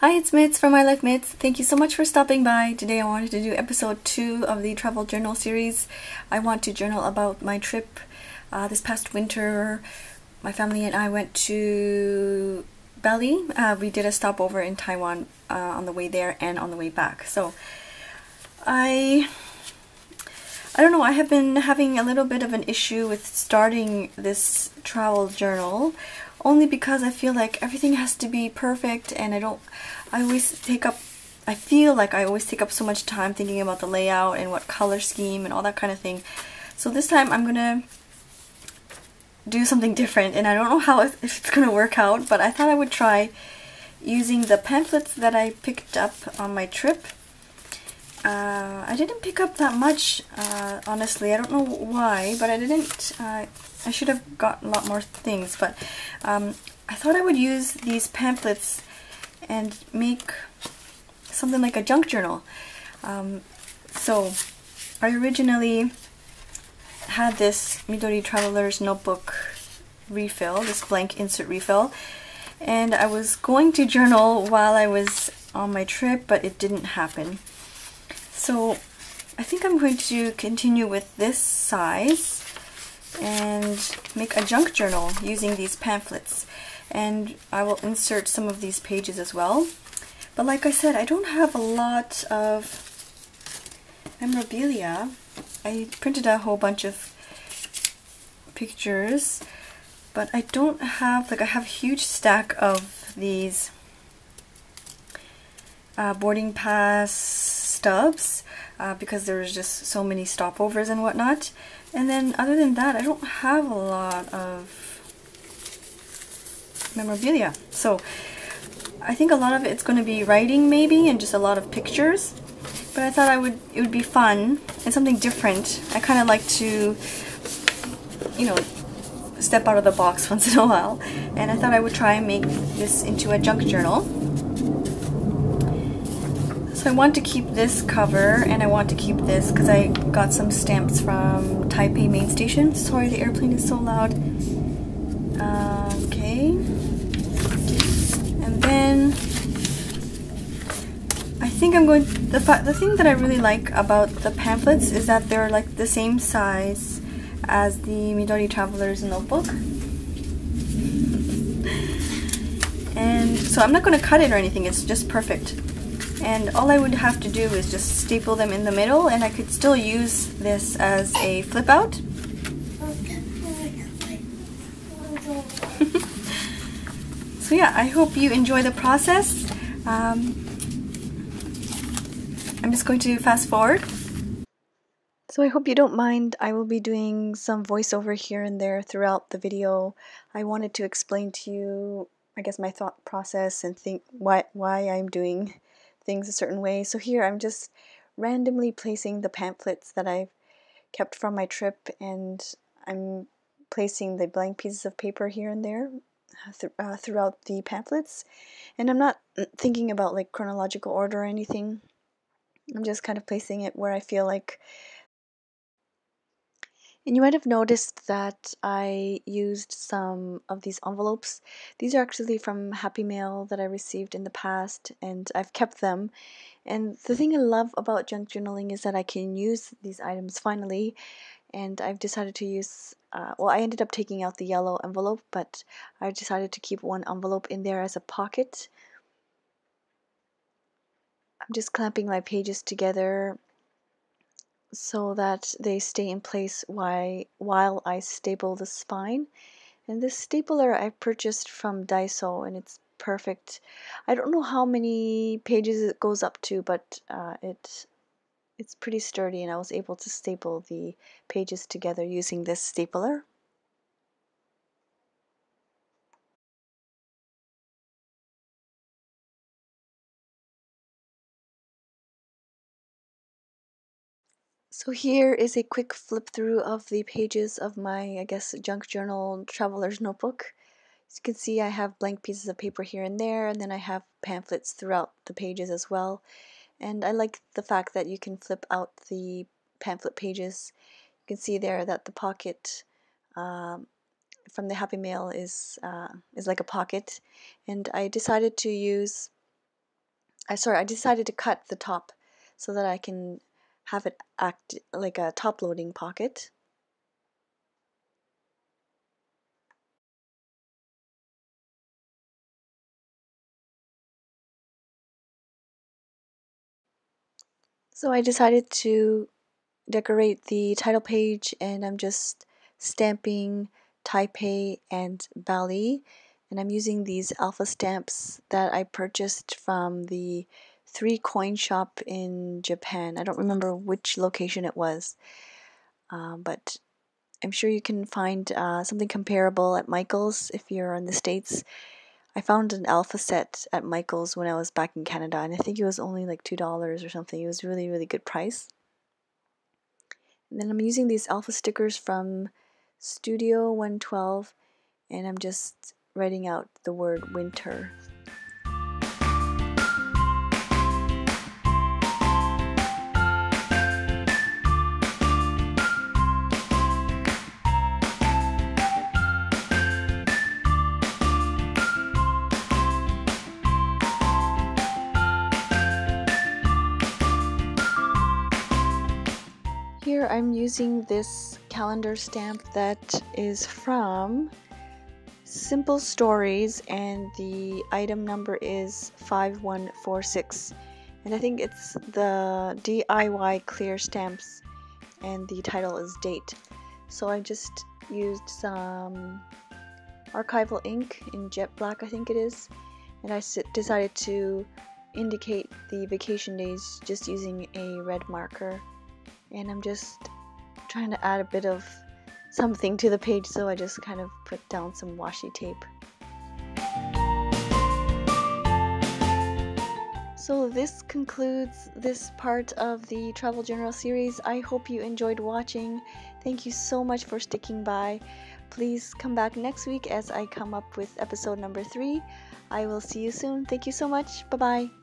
Hi, it's Mits from MyLifeMits. Thank you so much for stopping by. Today I wanted to do episode 2 of the travel journal series. I want to journal about my trip this past winter. My family and I went to Bali. We did a stopover in Taiwan on the way there and on the way back. So I don't know, I have been having a little bit of an issue with starting this travel journal, only because I feel like everything has to be perfect, and I feel like I always take up so much time thinking about the layout and what color scheme and all that kind of thing. So this time I'm gonna do something different, and I don't know if it's gonna work out, but I thought I would try using the pamphlets that I picked up on my trip. I didn't pick up that much, honestly. I don't know why, but I didn't. I should have gotten a lot more things, but I thought I would use these pamphlets and make something like a junk journal. So I originally had this Midori Traveler's Notebook refill, this blank insert refill, and I was going to journal while I was on my trip, but it didn't happen. So I think I'm going to continue with this size and make a junk journal using these pamphlets, and I will insert some of these pages as well. But like I said, I don't have a lot of memorabilia. I printed a whole bunch of pictures, but I don't have, like, I have a huge stack of these boarding pass stubs because there's just so many stopovers and whatnot. And then other than that, I don't have a lot of memorabilia. So I think a lot of it's going to be writing maybe, and just a lot of pictures. But I thought it would be fun and something different. I kind of like to, you know, step out of the box once in a while. And I thought I would try and make this into a junk journal. So I want to keep this cover, and I want to keep this because I got some stamps from Taipei main station. Sorry, the airplane is so loud. Okay. And then I think I'm going, the thing that I really like about the pamphlets is that they're like the same size as the Midori Traveler's Notebook. And so I'm not going to cut it or anything, it's just perfect. And all I would have to do is just staple them in the middle, and I could still use this as a flip out. So yeah, I hope you enjoy the process. I'm just going to fast forward. So I hope you don't mind. I will be doing some voiceover here and there throughout the video. I wanted to explain to you, I guess, my thought process and think why I'm doing things a certain way. So here I'm just randomly placing the pamphlets that I've kept from my trip, and I'm placing the blank pieces of paper here and there throughout the pamphlets. And I'm not thinking about like chronological order or anything. I'm just kind of placing it where I feel like. And you might have noticed that I used some of these envelopes. These are actually from Happy Mail that I received in the past, and I've kept them. And the thing I love about junk journaling is that I can use these items finally, and I've decided to use, well, I ended up taking out the yellow envelope, but I decided to keep one envelope in there as a pocket. I'm just clamping my pages together so that they stay in place while I staple the spine. And this stapler I purchased from Daiso, and it's perfect. I don't know how many pages it goes up to, but it's pretty sturdy, and I was able to staple the pages together using this stapler. So here is a quick flip through of the pages of my, I guess, junk journal traveler's notebook. As you can see, I have blank pieces of paper here and there, and then I have pamphlets throughout the pages as well. And I like the fact that you can flip out the pamphlet pages. You can see there that the pocket from the Happy Mail is like a pocket, and I decided to use I decided to cut the top so that I can have it act like a top loading pocket. So I decided to decorate the title page, and I'm just stamping Taipei and Bali, and I'm using these alpha stamps that I purchased from the 3 coin shop in Japan. I don't remember which location it was, but I'm sure you can find something comparable at Michael's if you're in the States. I found an alpha set at Michael's when I was back in Canada, and I think it was only like $2 or something. It was really, really good price. And then I'm using these alpha stickers from Studio 112, and I'm just writing out the word winter. Here I'm using this calendar stamp that is from Simple Stories, and the item number is 5146, and I think it's the DIY clear stamps, and the title is Date. So I just used some archival ink in jet black, I think it is, and I decided to indicate the vacation days just using a red marker. And I'm just trying to add a bit of something to the page, so I just kind of put down some washi tape. So this concludes this part of the Travel Journal series. I hope you enjoyed watching. Thank you so much for sticking by. Please come back next week as I come up with episode number 3. I will see you soon. Thank you so much. Bye-bye.